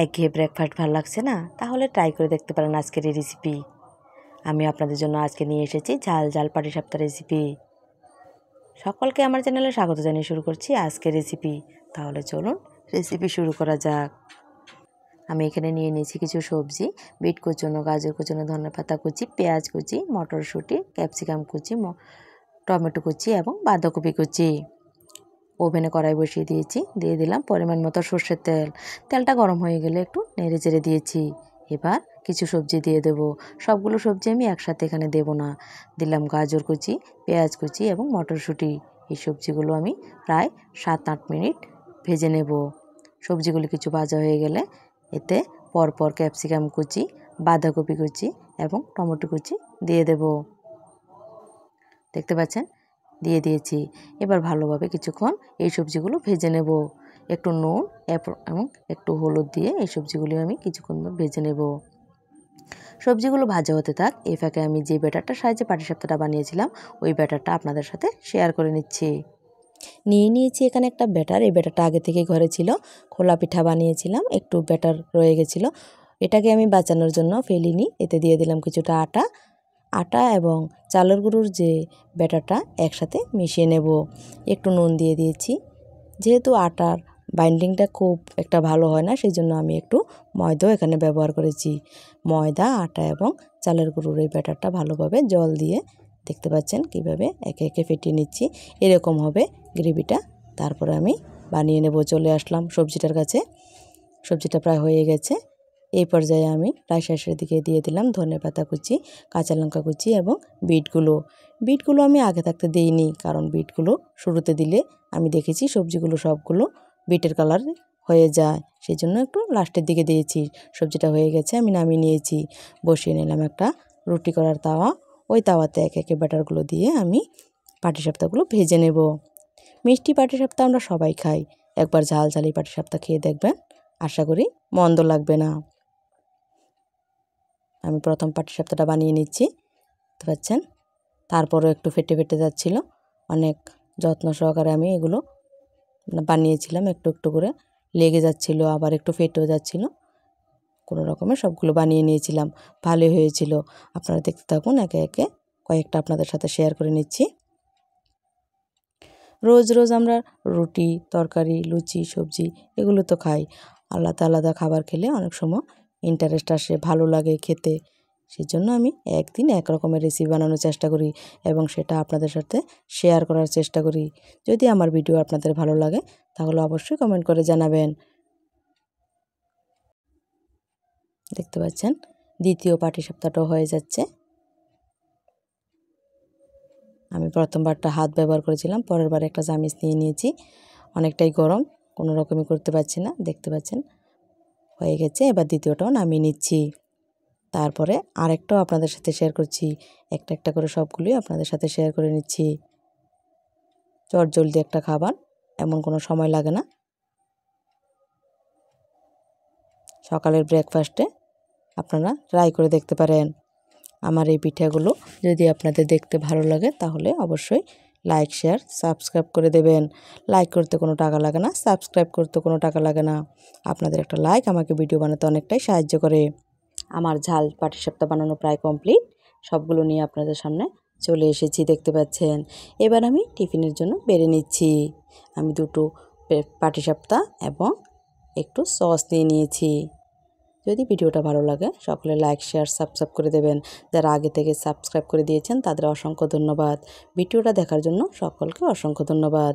একঘেয়ে ব্রেকফাস্ট ভালো লাগছে না, তাহলে ট্রাই করে দেখতে পারেন আজকের এই রেসিপি। আমি আপনাদের জন্য আজকে নিয়ে এসেছি ঝাল ঝাল পাটিসাপটা রেসিপি। সকলকে আমার চ্যানেলে স্বাগত জানিয়ে শুরু করছি আজকের রেসিপি। তাহলে চলুন রেসিপি শুরু করা যাক। আমি এখানে নিয়ে নিয়েছি কিছু সবজি, বিট কুচনো, গাজর কুচনো, ধনেপাতা কুচি, পেঁয়াজ কুচি, মটরশুঁটি, ক্যাপসিকাম কুচি, টমেটো কুচি এবং বাঁধাকপি কুচি। ওভেনে কড়াই বসিয়ে দিয়েছি, দিয়ে দিলাম পরিমাণ মতো সর্ষের তেল। তেলটা গরম হয়ে গেলে একটু নেড়ে চেড়ে দিয়েছি। এবার কিছু সবজি দিয়ে দেব। সবগুলো সবজি আমি একসাথে এখানে দেব না। দিলাম গাজর কুচি, পেঁয়াজ কুচি এবং মটরশুঁটি। এই সবজিগুলো আমি প্রায় 7-8 মিনিট ভেজে নেব। সবজিগুলো কিছু ভাজা হয়ে গেলে এতে পরপর ক্যাপসিকাম কুচি, বাঁধাকপি কুচি এবং টমেটো কুচি দিয়ে দেব। দেখতে পাচ্ছেন, দিয়ে দিয়েছি। এবার ভালোভাবে কিছুক্ষণ এই সবজিগুলো ভেজে নেব। একটু নুন এবং একটু হলুদ দিয়ে এই সবজিগুলো আমি কিছুক্ষণ ভেজে নেব। সবজিগুলো ভাজা হতে থাক, এই ফাঁকে আমি যে ব্যাটারটা সাহায্যে পাটিসাপটাটা বানিয়েছিলাম ওই ব্যাটারটা আপনাদের সাথে শেয়ার করে নিচ্ছি। নিয়ে নিয়েছি এখানে একটা ব্যাটার। এই ব্যাটারটা আগে থেকে ঘরে ছিল, খোলা পিঠা বানিয়েছিলাম, একটু ব্যাটার রয়ে গেছিলো, এটাকে আমি বাঁচানোর জন্য ফেলিনি। এতে দিয়ে দিলাম কিছুটা আটা এবং চালের গুঁড়োর যে ব্যাটারটা একসাথে মিশিয়ে নেব। একটু নুন দিয়ে দিয়েছি। যেহেতু আটার বাইন্ডিংটা খুব একটা ভালো হয় না, সেই জন্য আমি একটু ময়দাও এখানে ব্যবহার করেছি। ময়দা, আটা এবং চালের গুঁড়োর এই ব্যাটারটা ভালোভাবে জল দিয়ে, দেখতে পাচ্ছেন কিভাবে একে একে ফেটিয়ে নিচ্ছি, এরকম হবে গ্রেভিটা। তারপরে আমি বানিয়ে নেব। চলে আসলাম সবজিটার কাছে। সবজিটা প্রায় হয়ে গেছে। এই পর্যায়ে আমি প্রায় শেষের দিকে দিয়ে দিলাম ধনেপাতা কুচি, কাঁচা লঙ্কা কুচি এবং বিটগুলো আমি আগে থাকতে দিইনি, কারণ বিটগুলো শুরুতে দিলে আমি দেখেছি সবজিগুলো সবগুলো বিটের কালার হয়ে যায়, সেই জন্য একটু লাস্টের দিকে দিয়েছি। সবজিটা হয়ে গেছে, আমি নামিয়ে নিয়েছি। বসিয়ে নিলাম একটা রুটি করার তাওয়া। ওই তাওয়াতে একে একে ব্যাটারগুলো দিয়ে আমি পাটিসাপটাগুলো ভেজে নেব। মিষ্টি পাটিসাপটা আমরা সবাই খাই, একবার ঝাল ঝালি পাটিসাপটা খেয়ে দেখবেন, আশা করি মন্দ লাগবে না। আমি প্রথম পাটিসাপটাটা বানিয়ে নিচ্ছি, বুঝতে পারছেন। তারপরও একটু ফেটে ফেটে যাচ্ছিল। অনেক যত্ন সহকারে আমি এগুলো বানিয়েছিলাম, একটু একটু করে লেগে যাচ্ছিল, আবার একটু ফেটেও যাচ্ছিল। কোনো রকমে সবগুলো বানিয়ে নিয়েছিলাম, ভালোই হয়েছিল। আপনারা দেখতে থাকুন, একে একে কয়েকটা আপনাদের সাথে শেয়ার করে নিচ্ছি। রোজ রোজ আমরা রুটি, তরকারি, লুচি, সবজি এগুলো তো খাই। আলাদা আলাদা খাবার খেলে অনেক সময় ইন্টারেস্ট আসে, ভালো লাগে খেতে। সেই জন্য আমি একদিন এক রকমের রেসিপি বানানোর চেষ্টা করি এবং সেটা আপনাদের সাথে শেয়ার করার চেষ্টা করি। যদি আমার ভিডিও আপনাদের ভালো লাগে তাহলে অবশ্যই কমেন্ট করে জানাবেন। দেখতে পাচ্ছেন দ্বিতীয় পাটিসাপটাটাও হয়ে যাচ্ছে। আমি প্রথমবারটা হাত ব্যবহার করেছিলাম, পরের বার একটা চামিচ নিয়ে নিয়েছি। অনেকটাই গরম, কোনো রকমই করতে পারছি না। দেখতে পাচ্ছেন হয়ে গেছে। এবার দ্বিতীয়টাও নামিয়ে নিচ্ছি। তারপরে আরেকটাও আপনাদের সাথে শেয়ার করছি। একটা একটা করে সবগুলোই আপনাদের সাথে শেয়ার করে নিচ্ছি। চটজলদি একটা খাবার, এমন কোনো সময় লাগে না। সকালের ব্রেকফাস্টে আপনারা ট্রাই করে দেখতে পারেন। আমার এই পিঠাগুলো যদি আপনাদের দেখতে ভালো লাগে তাহলে অবশ্যই লাইক, শেয়ার, সাবস্ক্রাইব করে দেবেন। লাইক করতে কোনো টাকা লাগে না, সাবস্ক্রাইব করতে কোনো টাকা লাগে না। আপনাদের একটা লাইক আমাকে ভিডিও বানাতে অনেকটাই সাহায্য করে। আমার ঝাল পাটিসাপটা বানানো প্রায় কমপ্লিট। সবগুলো নিয়ে আপনাদের সামনে চলে এসেছি, দেখতে পাচ্ছেন। এবার আমি টিফিনের জন্য বেড়ে নিচ্ছি। আমি দুটো পাটিসাপটা এবং একটু সস নিয়ে নিয়েছি। যদি ভিডিওটা ভালো লাগে সকলে লাইক, শেয়ার, সাবস্ক্রাইব করে দেবেন। যারা আগে থেকে সাবস্ক্রাইব করে দিয়েছেন তাদের অসংখ্য ধন্যবাদ। ভিডিওটা দেখার জন্য সকলকে অসংখ্য ধন্যবাদ।